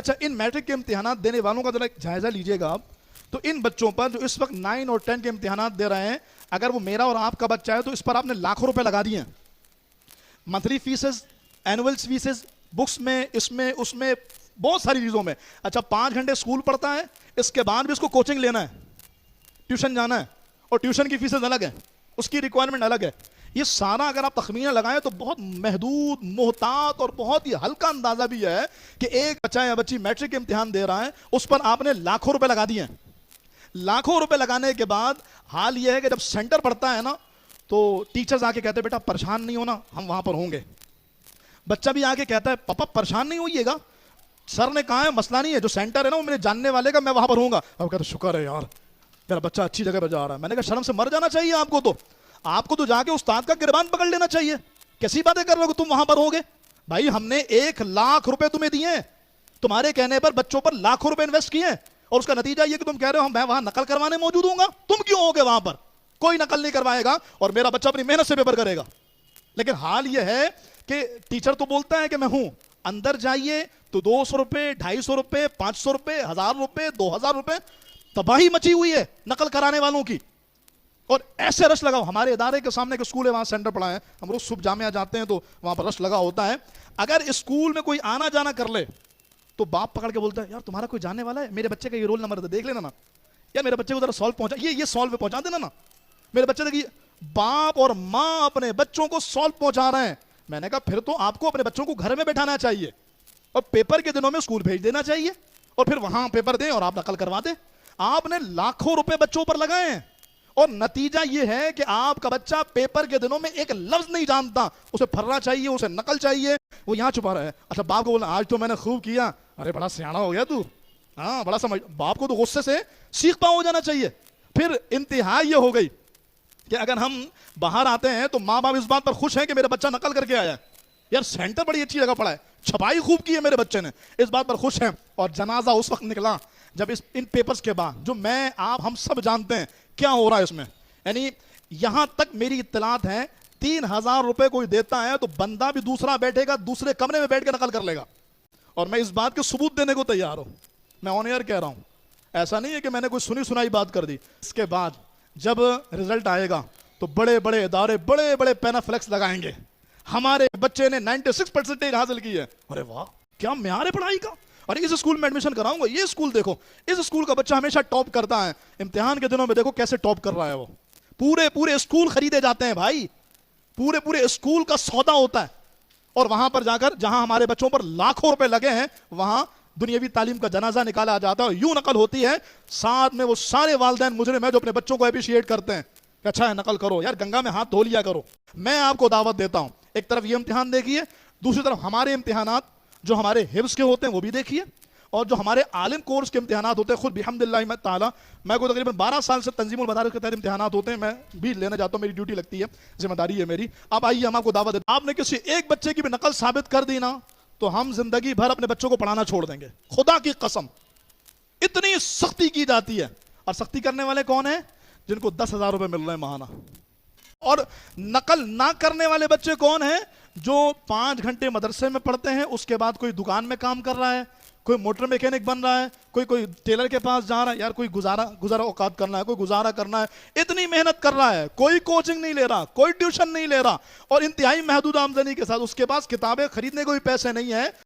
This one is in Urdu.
اچھا ان میٹرک کے امتحانات دینے والوں کا ذرا ایک جائزہ لیجئے گا آپ. تو ان بچوں پر جو اس وقت 9 اور 10 کے امتحانات دے رہے ہیں، اگر وہ میرا اور آپ کا بچہ ہے تو اس پر آپ نے لاکھوں روپے لگا دیے ہیں. Monthly phases, annual phases, books میں، اس میں بہت ساری چیزوں میں. اچھا 5 گھنٹے اسکول پڑھتا ہے، اس کے بعد بھی اس کو کوچنگ لینا ہے، ٹیوشن جانا ہے، اور ٹیوشن کی فیسز الگ ہے، اس کی ریکوائرمنٹ الگ ہے. یہ سارا اگر آپ تخمینہ لگائیں تو بہت محدود، محتاط اور بہت ہی ہلکا اندازہ بھی ہے کہ ایک بچہ یا بچی میٹرک کے امتحان دے رہا ہے، اس پر آپ نے لاکھوں روپے لگا دیے ہیں. لاکھوں روپے لگانے کے بعد حال یہ ہے کہ جب سینٹر پڑتا ہے نا تو ٹیچرز آ کے کہتے ہیں بیٹا پریشان نہیں ہونا، ہم وہاں پر ہوں گے. بچہ بھی آ کے کہتا ہے پاپا پریشان نہیں ہوئیے گا، سر نے کہا ہے مسئلہ نہیں ہے، جو سینٹر ہے نا وہ میرے جاننے والے کا، میں وہاں پر ہوں گا. اب کہتا شکر ہے یار میرا بچہ اچھی جگہ پہ جا رہا ہے. میں نے کہا شرم سے مر جانا چاہیے آپ کو تو جا کے استاد کا گربان پکڑ لینا چاہیے. کیسی باتیں کر رہے ہو تم وہاں پر ہوگے؟ بھائی ہم نے 1 لاکھ روپے تمہیں دیے ہیں، تمہارے کہنے پر بچوں پر لاکھوں روپے انویسٹ کیے ہیں، اور اس کا نتیجہ یہ کہ تم کہہ رہے ہو میں وہاں نقل کروانے موجود ہوں گا. تم کیوں ہوگے وہاں پر؟ کوئی نقل نہیں کروائے گا اور میرا بچہ اپنی محنت سے پیپر کرے گا. لیکن حال یہ ہے کہ ٹیچر تو بولتا ہے کہ میں ہوں، اندر جائیے تو 200 روپے، 250 روپے، 500 روپے، 1000 روپے، 2000 روپے. تباہی مچی ہوئی ہے نقل کرانے والوں کی. اور ایسے رش لگاؤ. ہمارے ادارے کے سامنے ایک اسکول ہے، وہاں سینٹر پڑا ہے، ہم روز صبح جامعہ جاتے ہیں تو وہاں پر رش لگا ہوتا ہے. اگر اسکول میں کوئی آنا جانا کر لے تو باپ پکڑ کے بولتا ہے یار تمہارا کوئی جاننے والا ہے، میرے بچے کا یہ رول نمبر دیکھ لینا نا، یا میرے بچے کو ذرا سالو پہنچا، یہ سالو پہ پہنچا دینا نا. میرے بچے دیکھیے باپ اور ماں اپنے بچوں کو سالو پہنچا رہے ہیں. میں نے کہا پھر تو آپ کو اپنے بچوں کو گھر میں بیٹھانا چاہیے اور پیپر کے دنوں میں اسکول بھیج دینا چاہیے اور پھر وہاں پیپر دیں اور آپ نقل کروا دیں. آپ نے لاکھوں روپے بچوں پر لگائے ہیں اور نتیجہ یہ ہے کہ آپ کا بچہ پیپر کے دنوں میں ایک لفظ نہیں جانتا، اسے پھرنا چاہیے، اسے نقل چاہیے، وہ یہاں چھپا رہا ہے. اچھا باپ کو بولنا آج تو میں نے خوب کیا، ارے بڑا سیانا ہو گیا تو، ہاں بڑا سمجھ. باپ کو تو غصے سے سیخ پاؤں ہو جانا چاہیے. پھر انتہا یہ ہو گئی کہ اگر ہم باہر آتے ہیں تو ماں باپ اس بات پر خوش ہیں کہ میرا بچہ نقل کر کے آیا ہے، یار سینٹر بڑی اچھی جگہ پڑا ہے، چھپائی خوب کی ہے میرے بچے نے، اس بات پر خوش ہیں. اور جنازہ اس وقت نکلا جب ان پیپرز کے بعد جو میں آپ ہم سب جانتے ہیں کیا ہو رہا ہے اس میں. یعنی یہاں تک میری اطلاعات ہیں 3000 روپے کوئی دیتا ہے تو بندہ بھی دوسرا بیٹھے گا، دوسرے کمرے میں بیٹھ کے نقل کر لے گا. اور میں اس بات کے ثبوت دینے کو تیار ہوں، میں آن ایئر کہہ رہا ہوں. ایسا نہیں ہے کہ میں نے کوئی سنی سنائی بات کر دی. اس کے بعد جب رزلٹ آئے گا تو بڑے بڑے ادارے بڑے بڑے پینافلیکس لگائیں گے ہمارے بچے نے 96% حاصل کی ہے. ارے واہ کیا معیار ہے پڑھائی کا، اور اس اسکول میں ایڈمیشن کراؤں گا. یہ اسکول دیکھو، اس اسکول کا بچہ ہمیشہ ٹاپ کرتا ہے، امتحان کے دنوں میں دیکھو کیسے ٹاپ کر رہا ہے. وہ پورے اسکول خریدے جاتے ہیں بھائی، پورے اسکول کا سودا ہوتا ہے. اور وہاں پر جا کر جہاں ہمارے بچوں پر لاکھوں روپے لگے ہیں وہاں دنیاوی تعلیم کا جنازہ نکالا جاتا ہے اور یوں نقل ہوتی ہے. ساتھ میں وہ سارے والدین مجرم ہیں جو اپنے بچوں کو اپریشیٹ کرتے ہیں کہ اچھا ہے نقل کرو، یار گنگا میں ہاتھ دھو لیا کرو. میں آپ کو دعوت دیتا ہوں، ایک طرف یہ امتحان دیکھیے، دوسری طرف ہمارے امتحانات جو ہمارے حفظ کے ہوتے ہیں وہ بھی دیکھیے، اور جو ہمارے عالم کورس کے امتحانات ہوتے ہیں. خود بحمداللہ تعالی میں کو تقریباً 12 سال سے تنظیم المدارس کے تحت امتحانات ہوتے ہیں، میں بھی لینے جاتا ہوں، میری ڈیوٹی لگتی ہے، ذمہ داری ہے میری. اب آئیے ہم آپ کو دعوت دیتے ہیں، آپ نے کسی ایک بچے کی بھی نقل ثابت کر دی نا تو ہم زندگی بھر اپنے بچوں کو پڑھانا چھوڑ دیں گے. خدا کی قسم اتنی سختی کی جاتی ہے. اور سختی کرنے والے کون ہیں؟ جن کو 10,000 روپے مل رہے ہیں ماہانہ. اور نقل نہ کرنے والے بچے کون ہیں؟ جو 5 گھنٹے مدرسے میں پڑھتے ہیں، اس کے بعد کوئی دکان میں کام کر رہا ہے، کوئی موٹر میکینک بن رہا ہے، کوئی ٹیلر کے پاس جا رہا ہے، یار کوئی گزارا اوقات کرنا ہے، کوئی گزارا کرنا ہے، اتنی محنت کر رہا ہے، کوئی کوچنگ نہیں لے رہا، کوئی ٹیوشن نہیں لے رہا، اور انتہائی محدود آمدنی کے ساتھ اس کے پاس کتابیں خریدنے کو بھی پیسے نہیں ہیں.